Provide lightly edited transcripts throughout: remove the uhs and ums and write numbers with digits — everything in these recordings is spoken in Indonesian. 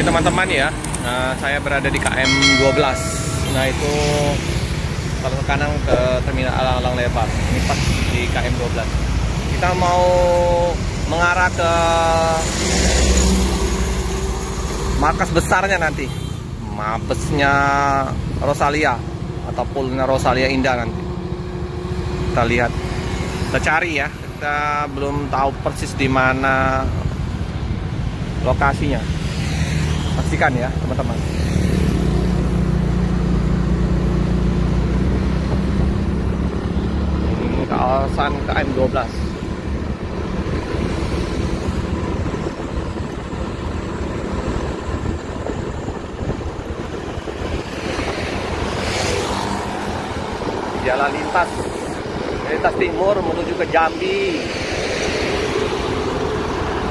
Oke teman-teman ya, saya berada di KM 12. Nah itu kalau ke kanan ke terminal Alang-Alang Lebar. Ini pas di KM 12. Kita mau mengarah ke markas besarnya nanti, mabesnya Rosalia atau poolnya Rosalia Indah nanti. Kita lihat, kita cari ya. Kita belum tahu persis di mana lokasinya. Pastikan ya teman-teman. Ini kawasan KM 12. Jalan lintas timur menuju ke Jambi,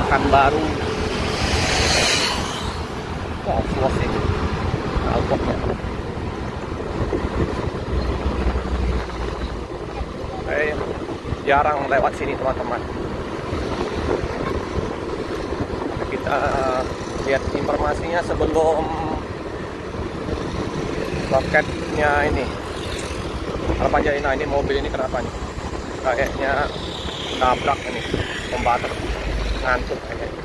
Pekanbaru. Oh, luas ini alpotnya. Saya jarang lewat sini teman-teman. Kita lihat informasinya sebelum loketnya ini. Harapan Jaya. Nah, ini mobil ini kenapa nih? Kayaknya nabrak ini pembatas, ngantuk kayaknya.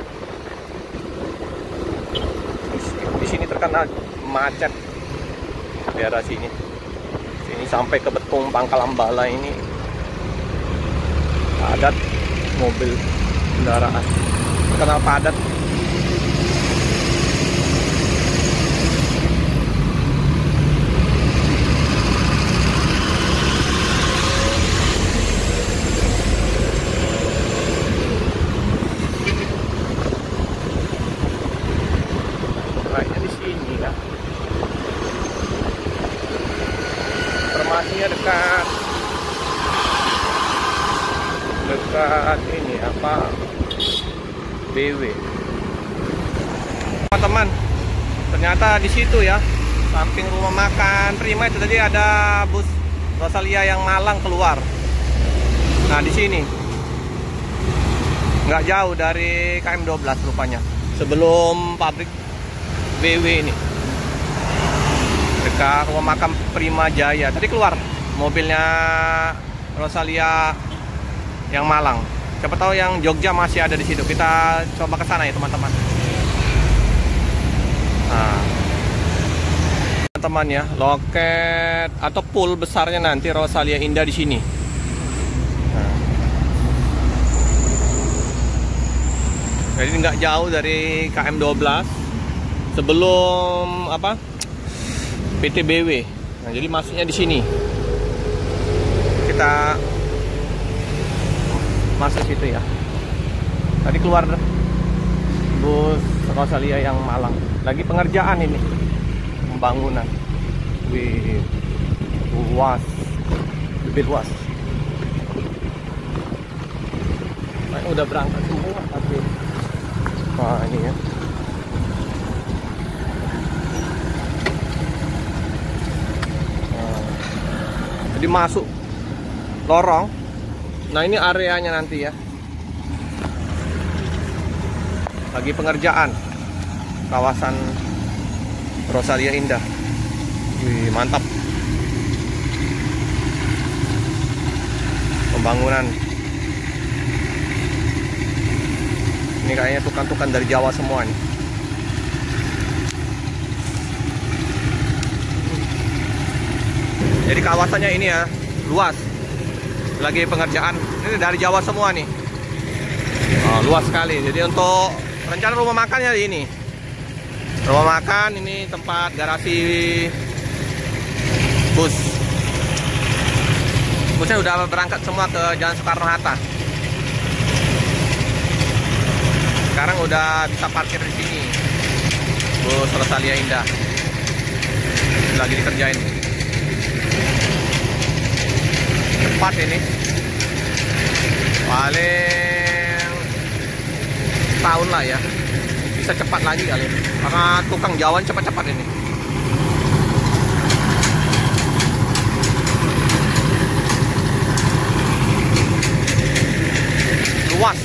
Di sini terkenal macet daerah sini. Sini sampai ke Betung Pangkalambala ini padat mobil kendaraan. Terkenal padat. Informasinya dekat ini apa, BW. Teman-teman, ternyata di situ ya, samping rumah makan Prima itu tadi ada bus Rosalia yang Malang keluar. Nah di sini nggak jauh dari KM 12 rupanya, sebelum pabrik BW ini, dekat rumah makan Prima Jaya. Tadi keluar mobilnya Rosalia yang Malang. Siapa tahu yang Jogja masih ada di situ. Kita coba ke sana ya teman-teman. Nah, teman-teman ya, loket atau pool besarnya nanti Rosalia Indah di sini. Nah. Jadi nggak jauh dari KM 12 sebelum apa? PTBW. Nah, jadi masuknya di sini. Kita masuk situ ya. Tadi keluar bus Rosalia yang Malang. Lagi pengerjaan ini, pembangunan. Wih, luas, lebih luas. Nah, udah berangkat semua tapi. Nah, ini ya. Jadi masuk lorong. Nah ini areanya nanti ya. Lagi pengerjaan kawasan Rosalia Indah. Wih, mantap. Pembangunan. Ini kayaknya tukang-tukang dari Jawa semua nih. Jadi kawasannya ini ya, luas. Lagi pengerjaan. Ini dari Jawa semua nih. Oh, luas sekali. Jadi untuk rencana rumah makannya ini. Rumah makan, ini tempat garasi bus. Busnya udah berangkat semua ke Jalan Soekarno-Hatta. Sekarang udah bisa parkir di sini. Bus Rosalia Indah. Lagi dikerjain. Cepat ini, paling tahun lah ya, bisa cepat lagi kali, karena tukang jawan cepat-cepat ini. Luas,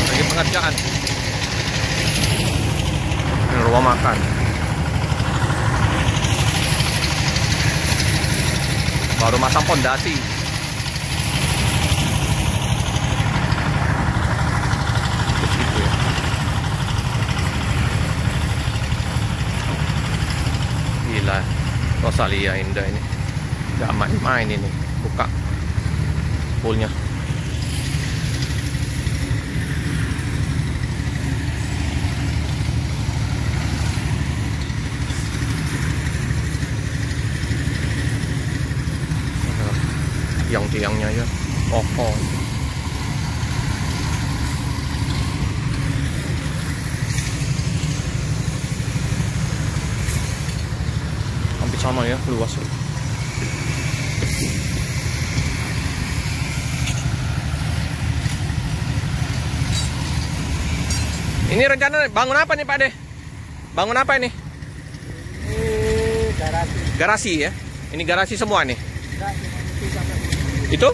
lagi pengerjaan. Ini rumah makan. Baru masang pondasi. Begitu ya. Gila, Rosalia Indah ini. Gak main-main ini. Buka poolnya. Tiang-tiangnya ya kokoh. Hampir sama ya luasnya. Ini rencana bangun apa nih Pak De? Bangun apa ini? Garasi. Garasi ya? Ini garasi semua nih? Itu?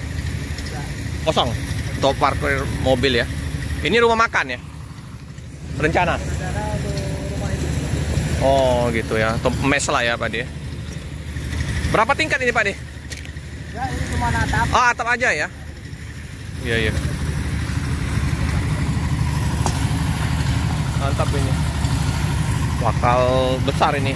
Kosong? Untuk parkir mobil ya? Ini rumah makan ya? Rencana? Oh gitu ya, atau mes lah ya Pak De. Berapa tingkat ini Pak De? Ya ini cuma atap. Oh atap aja ya? Iya iya. Mantap ini. Bakal besar ini.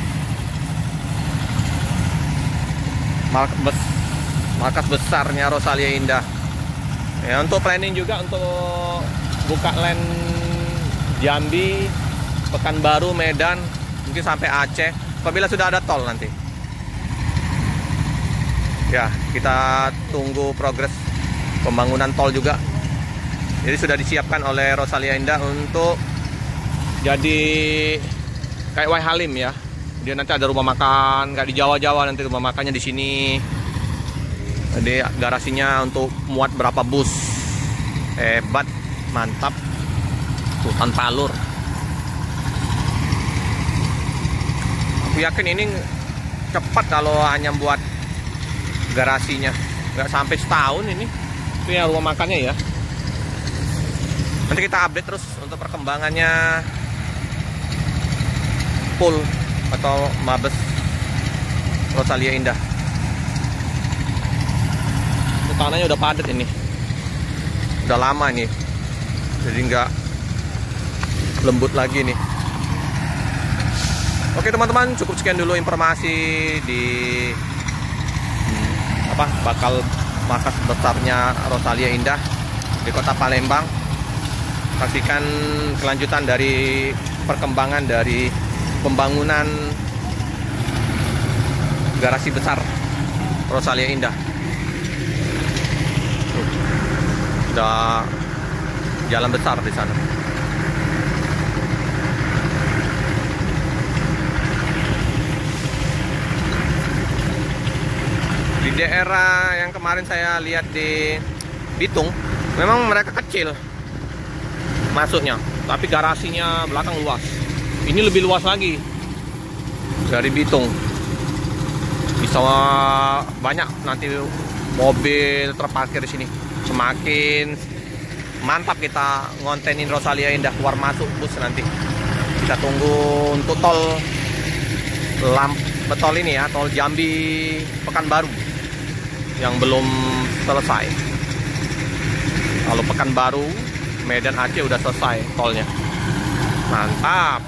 Markas besarnya Rosalia Indah. Ya, untuk planning juga untuk buka land Jambi, Pekanbaru, Medan, mungkin sampai Aceh apabila sudah ada tol nanti. Ya, kita tunggu progres pembangunan tol juga. Jadi sudah disiapkan oleh Rosalia Indah untuk jadi kayak Waihalim ya. Dia nanti ada rumah makan, kayak di Jawa-Jawa nanti rumah makannya di sini. Jadi garasinya untuk muat berapa bus. Hebat, mantap. Tuh tanpa alur. Aku yakin ini cepat kalau hanya buat garasinya. Nggak sampai setahun ini. Itu ya rumah makannya ya. Nanti kita update terus untuk perkembangannya pool atau Mabes Rosalia Indah. Tanahnya udah padat ini, udah lama nih, jadi nggak lembut lagi nih. Oke teman-teman, cukup sekian dulu informasi di bakal markas besarnya Rosalia Indah di Kota Palembang. Saksikan kelanjutan dari perkembangan dari pembangunan garasi besar Rosalia Indah. Udah jalan besar di sana. Di daerah yang kemarin saya lihat di Bitung, memang mereka kecil masuknya, tapi garasinya belakang luas. Ini lebih luas lagi dari Bitung. Bisa banyak nanti mobil terparkir di sini. Semakin mantap kita ngontenin Rosalia Indah keluar masuk bus nanti. Kita tunggu untuk tol ini ya, tol Jambi Pekanbaru yang belum selesai. Kalau Pekanbaru, Medan Aceh udah selesai tolnya. Mantap.